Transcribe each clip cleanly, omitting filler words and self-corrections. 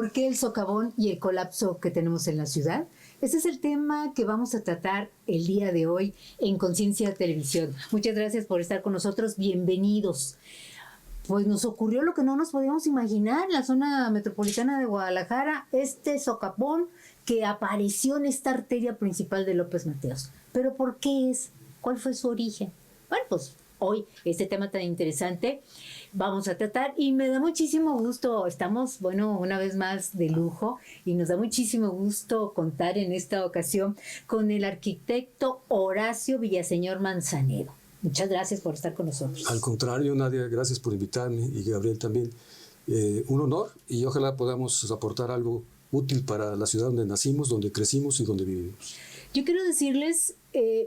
¿Por qué el socavón y el colapso que tenemos en la ciudad? Este es el tema que vamos a tratar el día de hoy en Conciencia Televisión. Muchas gracias por estar con nosotros. Bienvenidos. Pues nos ocurrió lo que no nos podíamos imaginar en la zona metropolitana de Guadalajara, este socavón que apareció en esta arteria principal de López Mateos. ¿Pero por qué es? ¿Cuál fue su origen? Bueno, pues hoy este tema tan interesante vamos a tratar y me da muchísimo gusto, estamos, bueno, una vez más de lujo y nos da muchísimo gusto contar en esta ocasión con el arquitecto Horacio Villaseñor Manzanero. Muchas gracias por estar con nosotros. Al contrario, Nadia, gracias por invitarme y Gabriel también. Un honor y ojalá podamos aportar algo útil para la ciudad donde nacimos, donde crecimos y donde vivimos. Yo quiero decirles,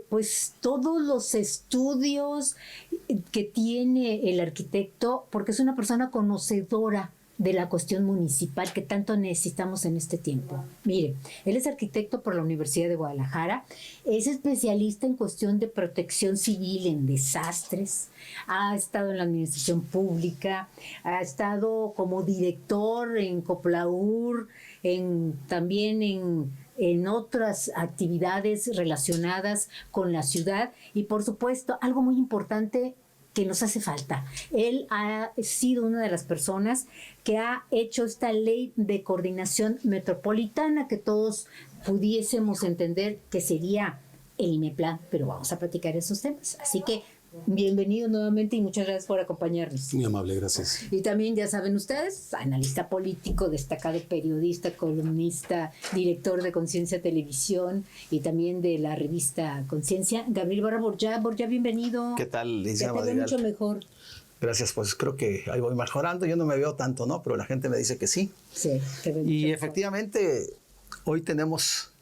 pues todos los estudios que tiene el arquitecto, porque es una persona conocedora de la cuestión municipal que tanto necesitamos en este tiempo. Mire, él es arquitecto por la Universidad de Guadalajara, es especialista en cuestión de protección civil en desastres, ha estado en la administración pública, ha estado como director en Coplaur, también en otras actividades relacionadas con la ciudad y por supuesto algo muy importante que nos hace falta. Él ha sido una de las personas que ha hecho esta ley de coordinación metropolitana que todos pudiésemos entender que sería el INEPLAN, pero vamos a platicar esos temas. Así que bienvenido nuevamente y muchas gracias por acompañarnos. Muy amable, gracias. Y también, ya saben ustedes, analista político, destacado periodista, columnista, director de Conciencia Televisión y también de la revista Conciencia, Gabriel Barra Borja. Borja, bienvenido. ¿Qué tal, licenciada? Te veo mucho mejor. Gracias, pues creo que ahí voy mejorando. Yo no me veo tanto, ¿no? Pero la gente me dice que sí. Sí, te veo y mucho efectivamente, mejor. Hoy tenemos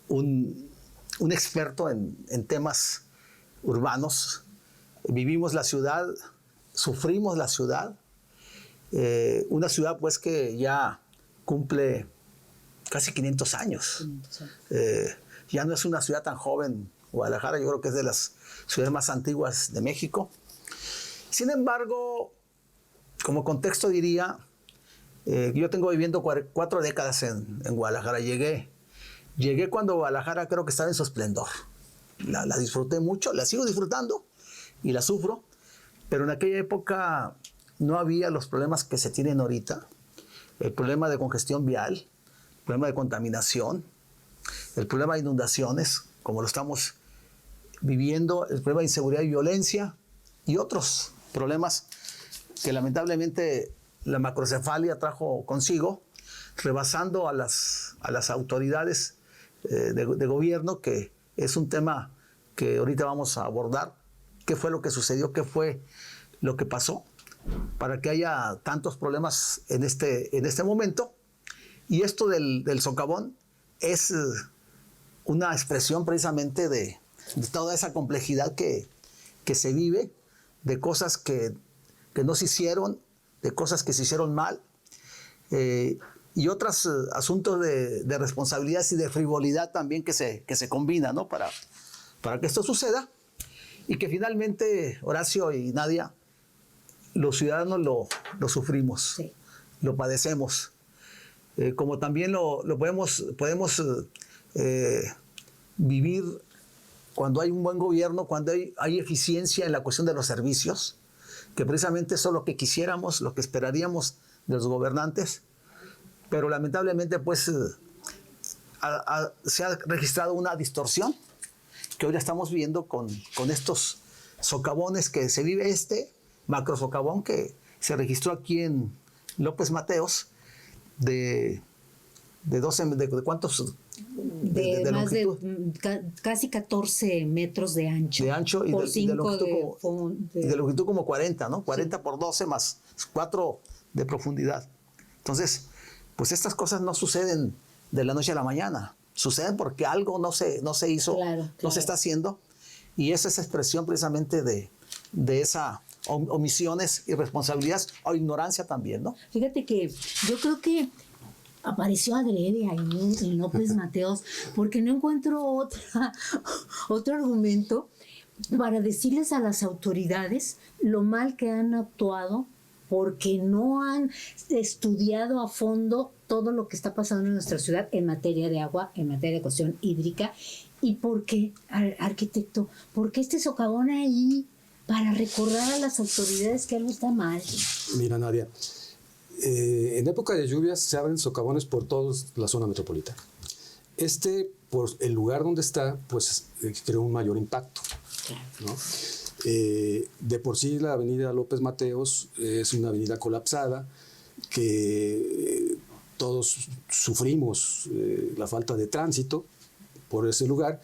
un experto en temas urbanos. Vivimos la ciudad, sufrimos la ciudad, una ciudad pues que ya cumple casi 500 años. Ya no es una ciudad tan joven, Guadalajara, yo creo que es de las ciudades más antiguas de México. Sin embargo, como contexto diría, yo tengo viviendo 4 décadas en Guadalajara. Llegué cuando Guadalajara creo que estaba en su esplendor. La disfruté mucho, la sigo disfrutando y la sufro, pero en aquella época no había los problemas que se tienen ahorita, el problema de congestión vial, el problema de contaminación, el problema de inundaciones, como lo estamos viviendo, el problema de inseguridad y violencia y otros problemas que lamentablemente la macrocefalia trajo consigo, rebasando a las autoridades de gobierno, que es un tema que ahorita vamos a abordar. ¿Qué fue lo que sucedió? ¿Qué fue lo que pasó para que haya tantos problemas en este momento? Y esto del socavón es una expresión precisamente de toda esa complejidad que se vive, de cosas que no se hicieron, de cosas que se hicieron mal, y otros asuntos de responsabilidades y de frivolidad también que se combinan, ¿no? para que esto suceda. Y que finalmente, Horacio y Nadia, los ciudadanos lo sufrimos, sí. Lo padecemos. Como también lo podemos vivir cuando hay un buen gobierno, cuando hay eficiencia en la cuestión de los servicios, que precisamente eso es lo que quisiéramos, lo que esperaríamos de los gobernantes. Pero lamentablemente pues se ha registrado una distorsión que hoy estamos viendo con estos socavones que se vive, este macro socavón que se registró aquí en López Mateos de 12, ¿de cuántos? De más longitud. De casi 14 metros de ancho. De ancho y de longitud como 40, ¿no? 40 sí. Por 12 más 4 de profundidad. Entonces, pues estas cosas no suceden de la noche a la mañana. Suceden porque algo no se hizo, claro. No se está haciendo, y esa es expresión precisamente de esas omisiones, irresponsabilidades o ignorancia también, ¿no? Fíjate que yo creo que apareció adrede ahí en López Mateos, porque no encuentro otro argumento para decirles a las autoridades lo mal que han actuado, porque no han estudiado a fondo todo lo que está pasando en nuestra ciudad en materia de agua, en materia de cuestión hídrica. ¿Y por qué, arquitecto? ¿Por qué este socavón ahí para recordar a las autoridades que algo está mal? Mira, Nadia, en época de lluvias se abren socavones por toda la zona metropolitana. Por el lugar donde está, pues creó un mayor impacto, ¿no? De por sí la avenida López Mateos es una avenida colapsada que todos sufrimos la falta de tránsito por ese lugar,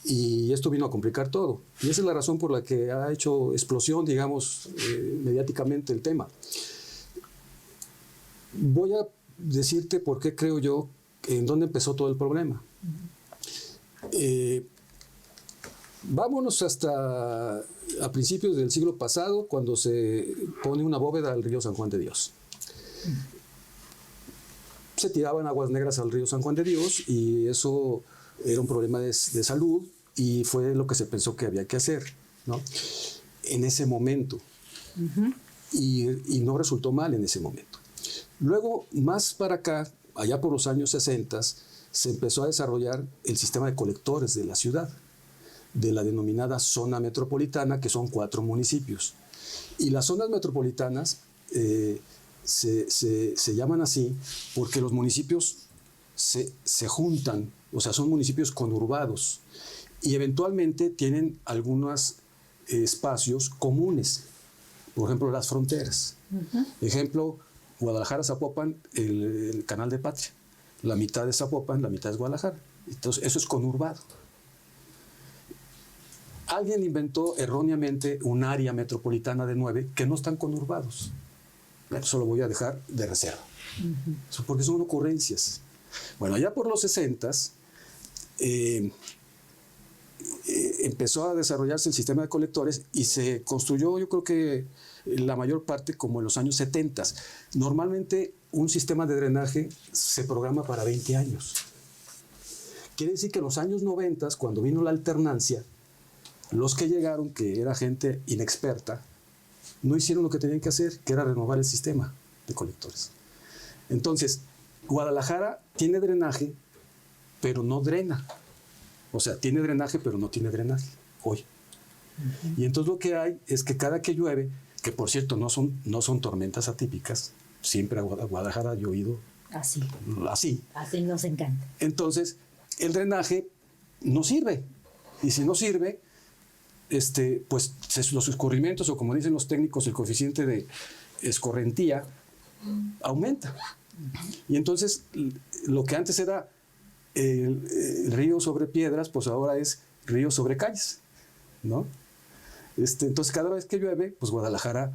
y esto vino a complicar todo. Y esa es la razón por la que ha hecho explosión, digamos, mediáticamente el tema. Voy a decirte por qué creo yo, en dónde empezó todo el problema. Vámonos hasta a principios del siglo pasado, cuando se pone una bóveda al río San Juan de Dios. Se tiraban aguas negras al río San Juan de Dios y eso era un problema de salud, y fue lo que se pensó que había que hacer, ¿no? En ese momento. Y no resultó mal en ese momento. Luego, más para acá, allá por los años 60, se empezó a desarrollar el sistema de colectores de la ciudad, de la denominada zona metropolitana, que son 4 municipios. Y las zonas metropolitanas se llaman así porque los municipios se juntan, o sea, son municipios conurbados, y eventualmente tienen algunos espacios comunes, por ejemplo, las fronteras. Ejemplo, Guadalajara-Zapopan, el Canal de Patria. La mitad es Zapopan, la mitad es Guadalajara. Entonces, eso es conurbado. Alguien inventó erróneamente un área metropolitana de 9 que no están conurbados. Eso lo voy a dejar de reserva. Porque son ocurrencias. Bueno, allá por los 60s empezó a desarrollarse el sistema de colectores y se construyó, yo creo que la mayor parte como en los años 70. Normalmente un sistema de drenaje se programa para 20 años. Quiere decir que en los años 90, cuando vino la alternancia, los que llegaron, que era gente inexperta, no hicieron lo que tenían que hacer, que era renovar el sistema de colectores. Entonces, Guadalajara tiene drenaje, pero no drena. O sea, tiene drenaje, pero no tiene drenaje hoy. Y entonces lo que hay es que cada que llueve, que por cierto no son tormentas atípicas, siempre a Guadalajara ha llovido así. Así nos encanta. Entonces, el drenaje no sirve. Y si no sirve, pues los escurrimientos, o como dicen los técnicos, el coeficiente de escorrentía aumenta. Y entonces, lo que antes era el río sobre piedras, pues ahora es río sobre calles, ¿no? Entonces, cada vez que llueve, pues Guadalajara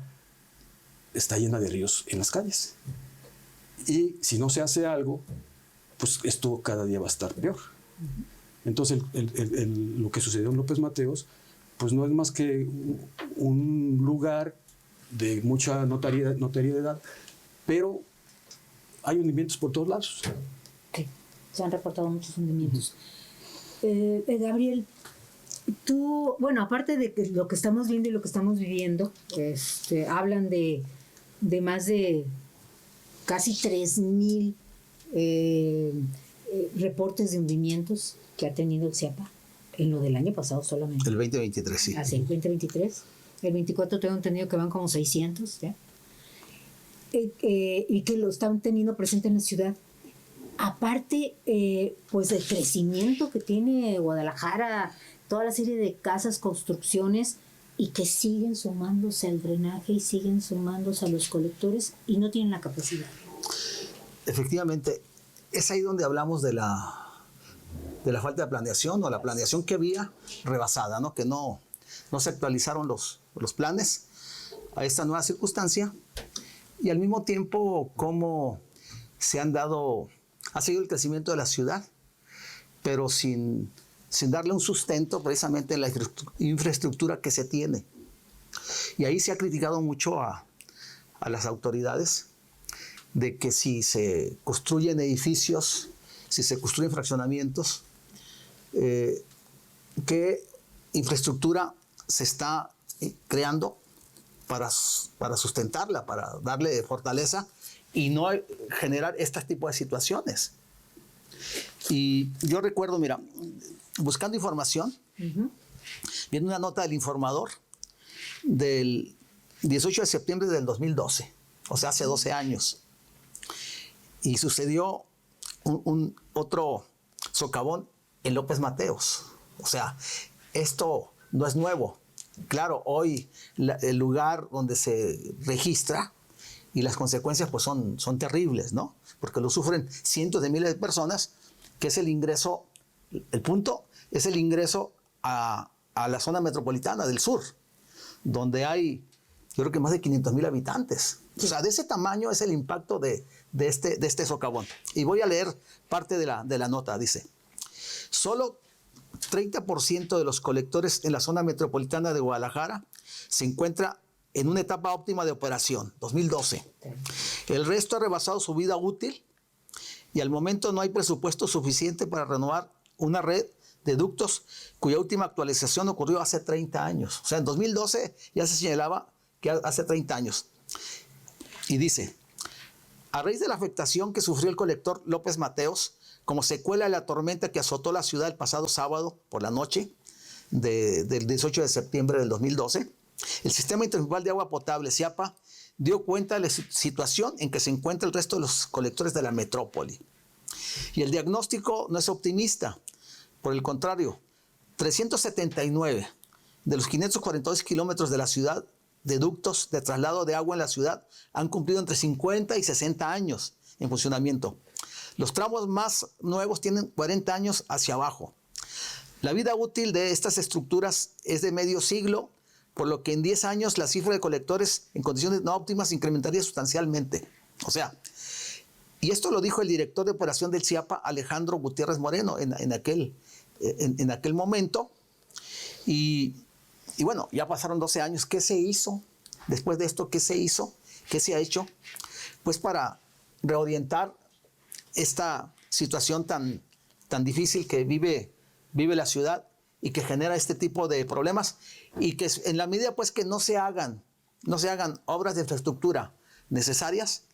está llena de ríos en las calles. Y si no se hace algo, pues esto cada día va a estar peor. Entonces, lo que sucedió en López Mateos, pues no es más que un lugar de mucha notoriedad, pero hay hundimientos por todos lados. Sí, se han reportado muchos hundimientos. Gabriel, tú, bueno, aparte de que lo que estamos viendo y lo que estamos viviendo, hablan de más de casi 3,000 reportes de hundimientos que ha tenido el CIAPA en lo del año pasado solamente. El 2023, sí. Ah, sí, el 2023. El 24 tengo entendido que van como 600, ¿ya? Y que lo están teniendo presente en la ciudad. Aparte, pues del crecimiento que tiene Guadalajara, toda la serie de casas, construcciones, y que siguen sumándose al drenaje y siguen sumándose a los colectores y no tienen la capacidad. Efectivamente, es ahí donde hablamos de la falta de planeación, o la planeación que había rebasada, ¿no? Que no se actualizaron los planes a esta nueva circunstancia, y al mismo tiempo cómo ha seguido el crecimiento de la ciudad, pero sin darle un sustento precisamente en la infraestructura que se tiene. Y ahí se ha criticado mucho a las autoridades de que si se construyen edificios, si se construyen fraccionamientos, ¿qué infraestructura se está creando para sustentarla, para darle fortaleza y no generar este tipo de situaciones. Y yo recuerdo, mira, buscando información, viendo una nota del Informador del 18 de septiembre del 2012, o sea, hace 12 años, y sucedió otro socavón en López Mateos. O sea, esto no es nuevo. Claro, hoy el lugar donde se registra y las consecuencias pues son terribles, ¿no? Porque lo sufren cientos de miles de personas, que es el ingreso, el punto es el ingreso a la zona metropolitana del sur, donde hay, yo creo que más de 500,000 habitantes. O sea, de ese tamaño es el impacto de este socavón. Y voy a leer parte de la nota. Dice, solo 30% de los colectores en la zona metropolitana de Guadalajara se encuentra en una etapa óptima de operación, 2012. El resto ha rebasado su vida útil y al momento no hay presupuesto suficiente para renovar una red de ductos cuya última actualización ocurrió hace 30 años. O sea, en 2012 ya se señalaba que hace 30 años. Y dice, a raíz de la afectación que sufrió el colector López Mateos, como secuela de la tormenta que azotó la ciudad el pasado sábado por la noche del 18 de septiembre del 2012, el Sistema Intermunicipal de Agua Potable, SIAPA, dio cuenta de la situación en que se encuentra el resto de los colectores de la metrópoli. Y el diagnóstico no es optimista. Por el contrario, 379 de los 542 kilómetros de la ciudad de ductos de traslado de agua en la ciudad han cumplido entre 50 y 60 años en funcionamiento. Los tramos más nuevos tienen 40 años hacia abajo. La vida útil de estas estructuras es de medio siglo, por lo que en 10 años la cifra de colectores en condiciones no óptimas incrementaría sustancialmente. O sea, y esto lo dijo el director de operación del SIAPA, Alejandro Gutiérrez Moreno, en aquel momento. Y bueno, ya pasaron 12 años. ¿Qué se hizo después de esto? ¿Qué se hizo? ¿Qué se ha hecho? Pues para reorientar esta situación tan difícil que vive la ciudad y que genera este tipo de problemas, y que en la medida pues que no se hagan obras de infraestructura necesarias,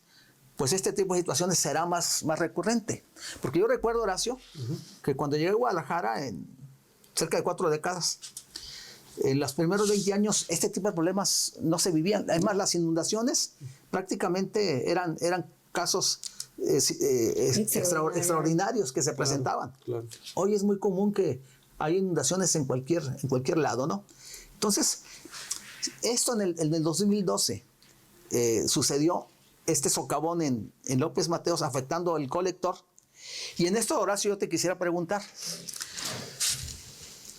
pues este tipo de situaciones será más recurrente. Porque yo recuerdo, Horacio, que cuando llegué a Guadalajara, en cerca de 4 décadas, en los primeros 20 años este tipo de problemas no se vivían. Además, las inundaciones prácticamente eran casos extraordinarios que se presentaban. Claro. Hoy es muy común que haya inundaciones en cualquier lado, ¿no? Entonces, esto en el 2012 sucedió, este socavón en López Mateos, afectando el colector. Y en esto, Horacio, yo te quisiera preguntar,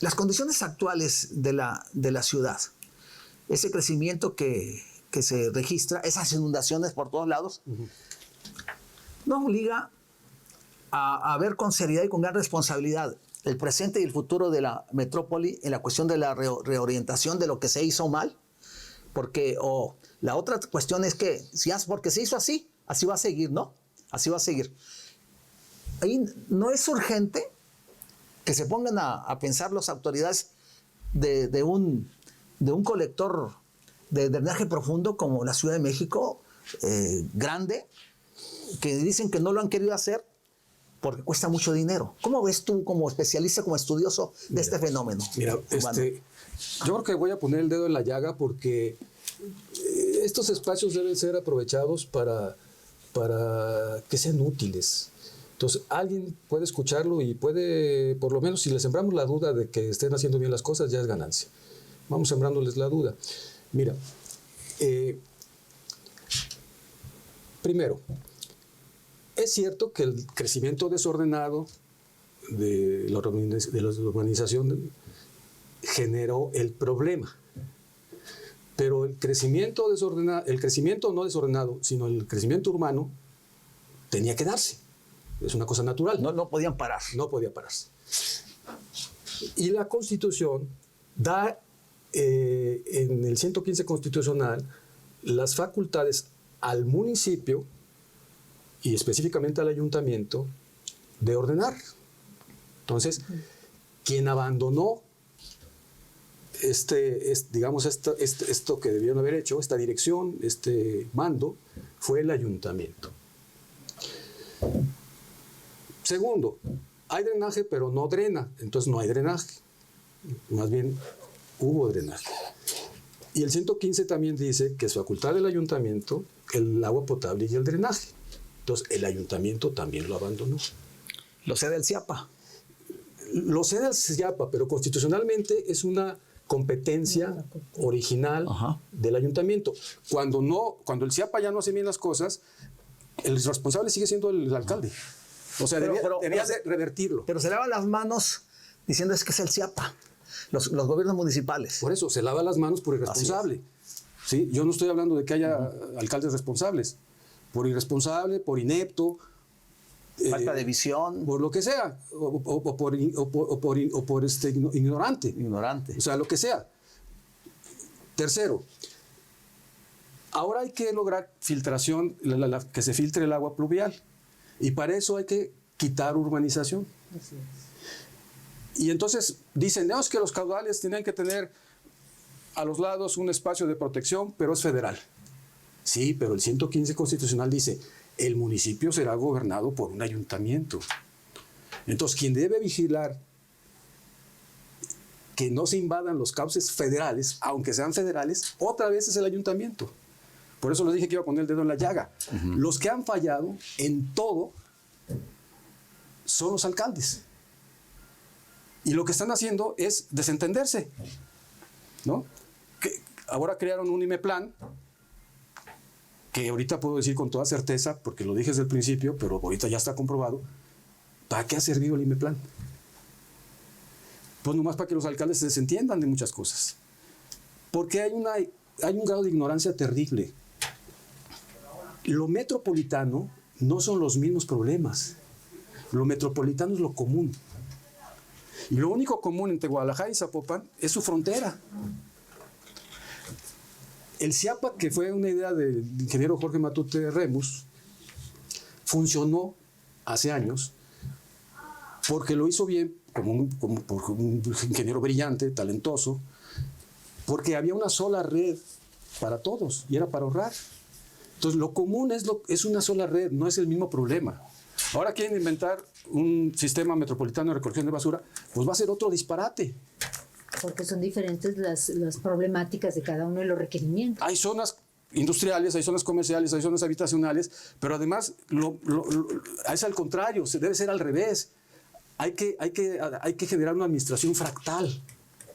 las condiciones actuales de la ciudad, ese crecimiento que se registra, esas inundaciones por todos lados, nos obliga a ver con seriedad y con gran responsabilidad el presente y el futuro de la metrópoli en la cuestión de la reorientación de lo que se hizo mal, porque la otra cuestión es que porque se hizo así va a seguir, ¿no? Así va a seguir. Ahí no es urgente que se pongan a pensar las autoridades de un colector de drenaje profundo como la Ciudad de México, grande, que dicen que no lo han querido hacer porque cuesta mucho dinero. ¿Cómo ves tú como especialista, como estudioso de este fenómeno? Mira, yo creo que voy a poner el dedo en la llaga porque estos espacios deben ser aprovechados para que sean útiles. Entonces, alguien puede escucharlo y puede, por lo menos, si le sembramos la duda de que estén haciendo bien las cosas, ya es ganancia. Vamos sembrándoles la duda. Mira, primero, es cierto que el crecimiento desordenado de la urbanización generó el problema. Pero el crecimiento no desordenado, sino el crecimiento urbano, tenía que darse. Es una cosa natural. No podían parar. No podía pararse. Y la Constitución da, en el 115 constitucional, las facultades al municipio y específicamente al ayuntamiento de ordenar. Entonces, quien abandonó digamos, esto que debieron haber hecho, esta dirección, este mando, fue el ayuntamiento. Segundo, hay drenaje, pero no drena, entonces no hay drenaje. Más bien, hubo drenaje. Y el 115 también dice que es facultad del ayuntamiento el agua potable y el drenaje. Entonces, el ayuntamiento también lo abandonó. Lo cede el CIAPA. Lo cede al CIAPA, pero constitucionalmente es una competencia original del ayuntamiento. Cuando el CIAPA ya no hace bien las cosas, el responsable sigue siendo el alcalde. O sea, debía de revertirlo. Pero se lavan las manos diciendo es que es el CIAPA, los gobiernos municipales. Por eso, se lava las manos por irresponsable. ¿Sí? Yo no estoy hablando de que haya alcaldes responsables. Por irresponsable, por inepto. Falta de visión. Por lo que sea. O por ignorante. Ignorante. O sea, lo que sea. Tercero, ahora hay que lograr filtración, que se filtre el agua pluvial. Y para eso hay que quitar urbanización. Así es. Y entonces dicen, no, es que los caudales tienen que tener a los lados un espacio de protección, pero es federal. Sí, pero el 115 constitucional dice, el municipio será gobernado por un ayuntamiento. Entonces, quien debe vigilar que no se invadan los cauces federales, aunque sean federales, otra vez es el ayuntamiento. Por eso les dije que iba a poner el dedo en la llaga. Los que han fallado en todo son los alcaldes. Y lo que están haciendo es desentenderse, ¿no? Ahora crearon un IMEPLAN, que ahorita puedo decir con toda certeza, porque lo dije desde el principio, pero ahorita ya está comprobado. ¿Para qué ha servido el IMEPLAN? Pues nomás para que los alcaldes se desentiendan de muchas cosas. Porque hay un grado de ignorancia terrible. Lo metropolitano no son los mismos problemas. Lo metropolitano es lo común. Y lo único común entre Guadalajara y Zapopan es su frontera. El CIAPA, que fue una idea del ingeniero Jorge Matute Remus, funcionó hace años porque lo hizo bien, por un ingeniero brillante, talentoso, porque había una sola red para todos y era para ahorrar. Entonces, lo común es una sola red, no es el mismo problema. Ahora quieren inventar un sistema metropolitano de recolección de basura, pues va a ser otro disparate. Porque son diferentes las problemáticas de cada uno de los requerimientos. Hay zonas industriales, hay zonas comerciales, hay zonas habitacionales, pero además es al contrario, debe ser al revés. Hay que generar una administración fractal,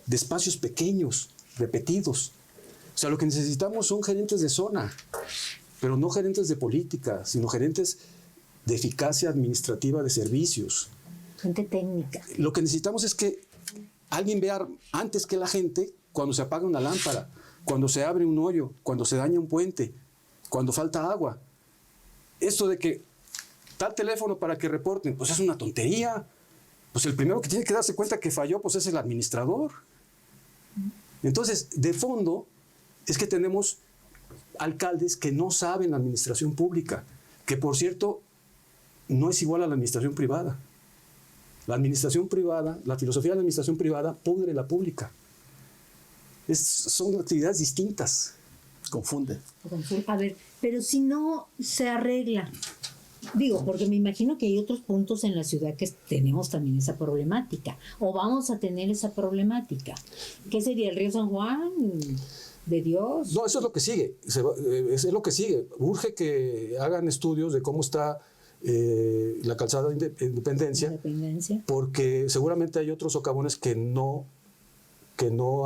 de espacios pequeños, repetidos. O sea, lo que necesitamos son gerentes de zona, pero no gerentes de política, sino gerentes de eficacia administrativa de servicios. Gente técnica. Lo que necesitamos es que alguien vea antes que la gente cuando se apaga una lámpara, cuando se abre un hoyo, cuando se daña un puente, cuando falta agua. Esto de que tal teléfono para que reporten, pues es una tontería. Pues el primero que tiene que darse cuenta que falló, pues es el administrador. Entonces, de fondo, es que tenemos alcaldes que no saben la administración pública, que por cierto, no es igual a la administración privada. La administración privada, la filosofía de la administración privada pudre la pública. Son actividades distintas. Confunde. A ver, pero si no se arregla, digo, porque me imagino que hay otros puntos en la ciudad que tenemos también esa problemática, o vamos a tener esa problemática. ¿Qué sería el río San Juan? ¿De Dios? No, eso es lo que sigue. Es lo que sigue. Urge que hagan estudios de cómo está la calzada de Independencia, porque seguramente hay otros socavones que no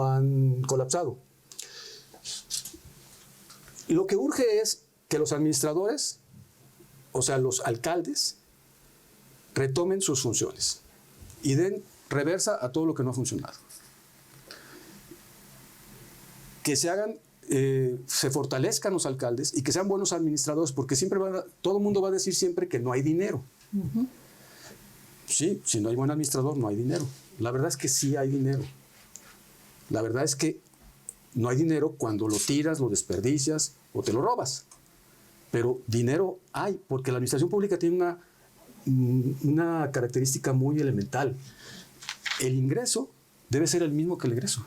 han colapsado. Y lo que urge es que los administradores, o sea, los alcaldes, retomen sus funciones y den reversa a todo lo que no ha funcionado. Que se fortalezcan los alcaldes y que sean buenos administradores, porque todo el mundo va a decir siempre que no hay dinero. Uh-huh. Sí, si no hay buen administrador, no hay dinero. La verdad es que sí hay dinero. La verdad es que no hay dinero cuando lo tiras, lo desperdicias o te lo robas. Pero dinero hay, porque la administración pública tiene una característica muy elemental. El ingreso debe ser el mismo que el egreso.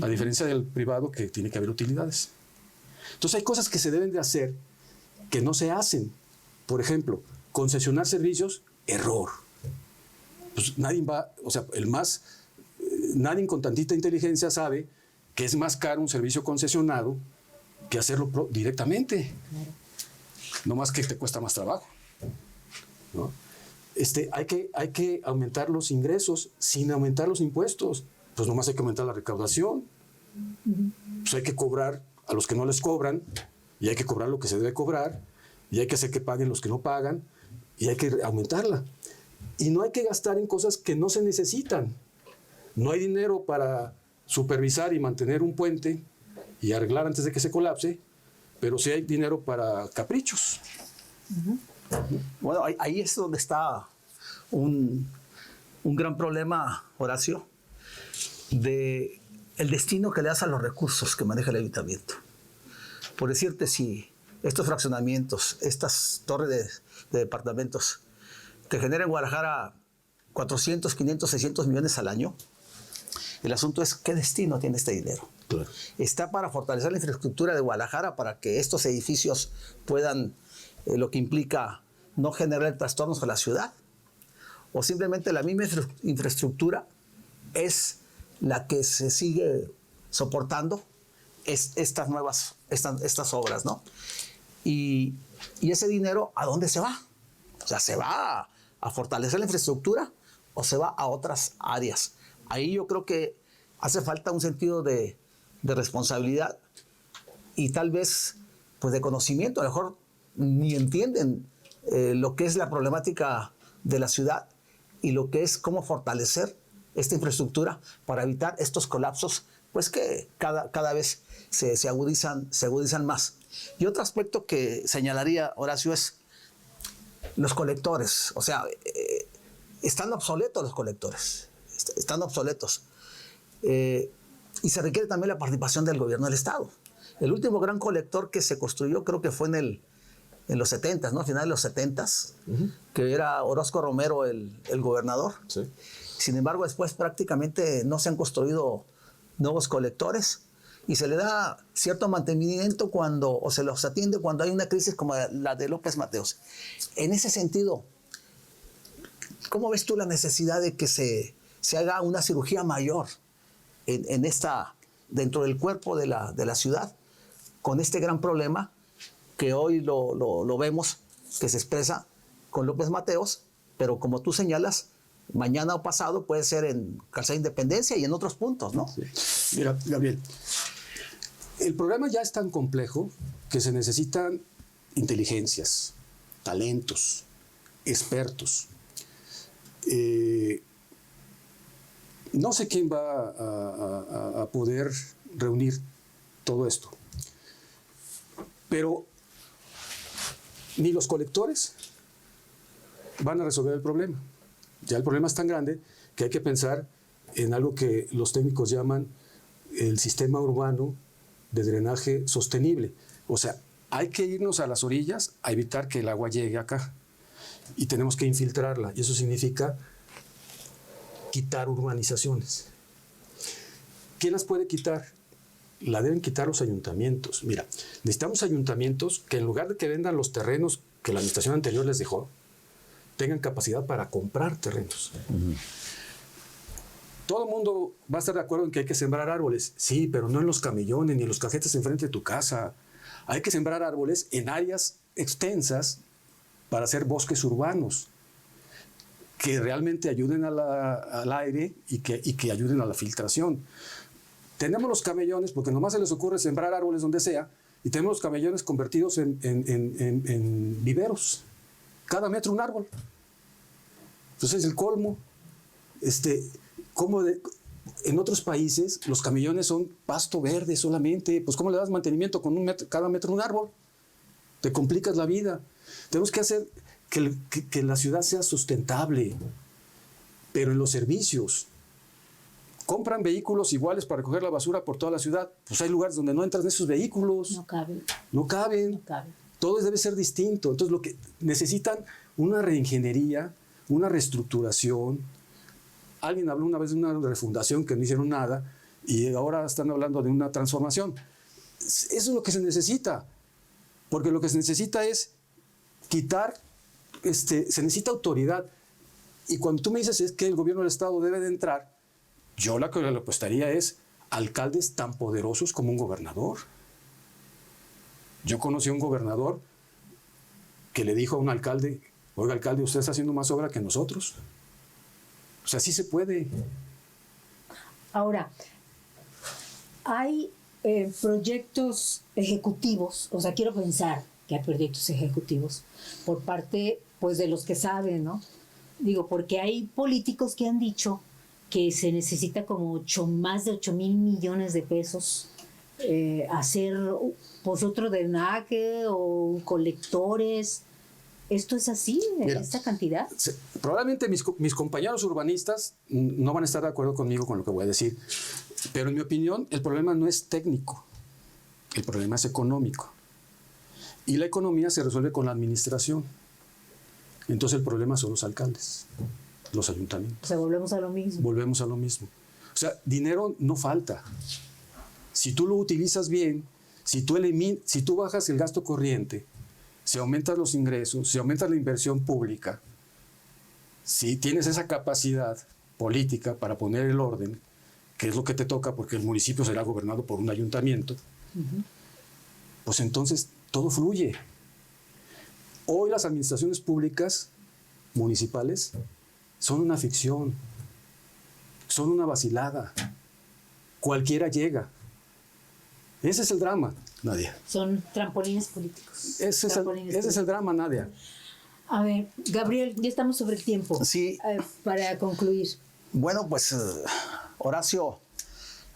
a diferencia del privado que tiene que haber utilidades. Entonces hay cosas que se deben de hacer que no se hacen. Por ejemplo, concesionar servicios, error. Pues nadie va, o sea, nadie con tantita inteligencia sabe que es más caro un servicio concesionado que hacerlo directamente. Claro. No más que te cuesta más trabajo, ¿no? Hay que aumentar los ingresos sin aumentar los impuestos. Pues nomás hay que aumentar la recaudación. Pues hay que cobrar a los que no les cobran, y hay que cobrar lo que se debe cobrar, y hay que hacer que paguen los que no pagan, y hay que aumentarla. Y no hay que gastar en cosas que no se necesitan. No hay dinero para supervisar y mantener un puente y arreglar antes de que se colapse, pero sí hay dinero para caprichos. Bueno, ahí es donde está un gran problema, Horacio, de el destino que le das a los recursos que maneja el ayuntamiento. Por decirte, si estos fraccionamientos, estas torres de departamentos que generan en Guadalajara 400, 500, 600 millones al año, el asunto es qué destino tiene este dinero. Claro. ¿Está para fortalecer la infraestructura de Guadalajara para que estos edificios puedan, lo que implica no generar trastornos a la ciudad? ¿O simplemente la misma infraestructura es la que se sigue soportando estas obras, ¿no? Y ese dinero, ¿a dónde se va? O sea, ¿se va a fortalecer la infraestructura o se va a otras áreas? Ahí yo creo que hace falta un sentido de responsabilidad y tal vez pues de conocimiento. A lo mejor ni entienden lo que es la problemática de la ciudad y lo que es cómo fortalecer esta infraestructura para evitar estos colapsos, pues que cada vez se agudizan más. Y otro aspecto que señalaría, Horacio, es los colectores. O sea, están obsoletos los colectores, están obsoletos. Y se requiere también la participación del gobierno del Estado. El último gran colector que se construyó creo que fue en los 70s, ¿no? A finales de los 70s, que era Orozco Romero el gobernador. Sí. Sin embargo, después prácticamente no se han construido nuevos colectores y se le da cierto mantenimiento o se los atiende cuando hay una crisis como la de López Mateos. En ese sentido, ¿cómo ves tú la necesidad de que se haga una cirugía mayor dentro del cuerpo de la ciudad con este gran problema que hoy lo vemos que se expresa con López Mateos, pero como tú señalas, mañana o pasado puede ser en Calzada Independencia y en otros puntos, ¿no? Sí. Mira, Gabriel, el problema ya es tan complejo que se necesitan inteligencias, talentos, expertos. No sé quién va a poder reunir todo esto, pero ni los colectores van a resolver el problema. Ya el problema es tan grande que hay que pensar en algo que los técnicos llaman el sistema urbano de drenaje sostenible. O sea, hay que irnos a las orillas a evitar que el agua llegue acá. Y tenemos que infiltrarla. Y eso significa quitar urbanizaciones. ¿Quién las puede quitar? La deben quitar los ayuntamientos. Mira, necesitamos ayuntamientos que en lugar de que vendan los terrenos que la administración anterior les dejó, tengan capacidad para comprar terrenos. Todo el mundo va a estar de acuerdo en que hay que sembrar árboles. Sí, pero no en los camellones ni en los cajetes enfrente de tu casa. Hay que sembrar árboles en áreas extensas para hacer bosques urbanos que realmente ayuden al aire y que ayuden a la filtración. Tenemos los camellones porque nomás se les ocurre sembrar árboles donde sea, y tenemos los camellones convertidos en viveros. Cada metro un árbol. Entonces el colmo. En otros países los camellones son pasto verde solamente. Pues ¿cómo le das mantenimiento con cada metro un árbol? Te complicas la vida. Tenemos que hacer que la ciudad sea sustentable, pero en los servicios. Compran vehículos iguales para recoger la basura por toda la ciudad. Pues hay lugares donde no entran esos vehículos. No caben. No caben. Todo debe ser distinto. Entonces lo que necesitan una reingeniería, una reestructuración. Alguien habló una vez de una refundación que no hicieron nada y ahora están hablando de una transformación. Eso es lo que se necesita, porque lo que se necesita es quitar, se necesita autoridad. Y cuando tú me dices es que el gobierno del Estado debe de entrar, yo la que le apostaría es alcaldes tan poderosos como un gobernador. Yo conocí a un gobernador que le dijo a un alcalde, oiga alcalde, usted está haciendo más obra que nosotros. O sea, sí se puede. Ahora, hay proyectos ejecutivos, o sea, quiero pensar que hay proyectos ejecutivos por parte, pues, de los que saben, ¿no? Digo, porque hay políticos que han dicho que se necesita como más de 8,000 millones de pesos hacer, pues, otro drenaje o colectores. ¿Esto es así, Mira, esta cantidad? Probablemente mis compañeros urbanistas no van a estar de acuerdo conmigo con lo que voy a decir, pero en mi opinión el problema no es técnico, el problema es económico. Y la economía se resuelve con la administración. Entonces el problema son los alcaldes, los ayuntamientos. O sea, volvemos a lo mismo. Volvemos a lo mismo. O sea, dinero no falta. Si tú lo utilizas bien, si tú bajas el gasto corriente, si aumentas los ingresos, si aumentas la inversión pública, si tienes esa capacidad política para poner el orden, que es lo que te toca porque el municipio será gobernado por un ayuntamiento, pues entonces todo fluye. Hoy las administraciones públicas municipales son una ficción, son una vacilada. Cualquiera llega. Ese es el drama, Nadia. Son trampolines políticos. Ese es el drama, Nadia. A ver, Gabriel, ya estamos sobre el tiempo. Sí. Para concluir. Bueno, pues Horacio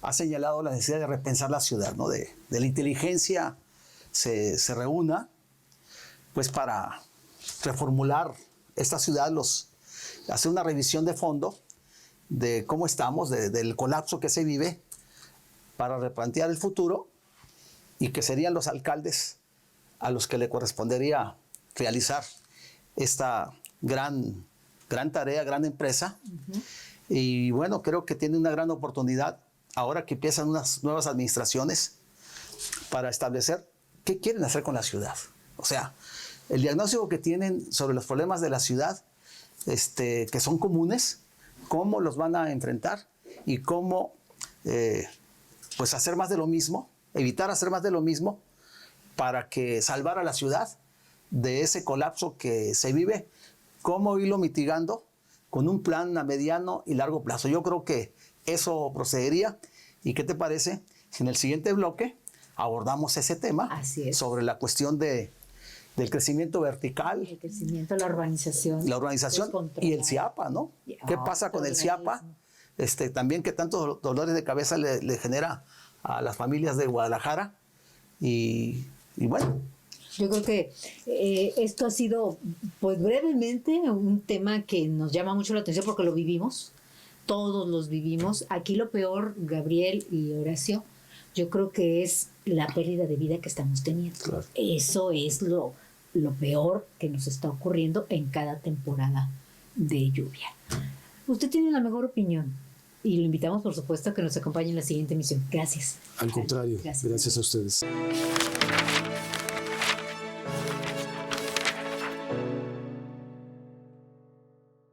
ha señalado la necesidad de repensar la ciudad, ¿no? De la inteligencia se reúna, pues para reformular esta ciudad, hacer una revisión de fondo de cómo estamos, del colapso que se vive, para replantear el futuro, y que serían los alcaldes a los que le correspondería realizar esta gran tarea, gran empresa. Y bueno, creo que tiene una gran oportunidad ahora que empiezan unas nuevas administraciones para establecer qué quieren hacer con la ciudad. O sea, el diagnóstico que tienen sobre los problemas de la ciudad, que son comunes, cómo los van a enfrentar y cómo pues hacer más de lo mismo, evitar hacer más de lo mismo para que salvar a la ciudad de ese colapso que se vive, cómo irlo mitigando con un plan a mediano y largo plazo. Yo creo que eso procedería. ¿Y qué te parece si en el siguiente bloque abordamos ese tema sobre la cuestión del crecimiento vertical? El crecimiento, la urbanización. La urbanización y el CIAPA, ¿no? ¿Qué pasa con el CIAPA? También que tantos dolores de cabeza le genera a las familias de Guadalajara. Y bueno. Yo creo que esto ha sido, pues brevemente, un tema que nos llama mucho la atención porque lo vivimos, todos los vivimos. Aquí lo peor, Gabriel y Horacio, yo creo que es la pérdida de vida que estamos teniendo. Claro. Eso es lo peor que nos está ocurriendo en cada temporada de lluvia. Usted tiene la mejor opinión y lo invitamos, por supuesto, a que nos acompañe en la siguiente emisión. Gracias. Al contrario, gracias a ustedes.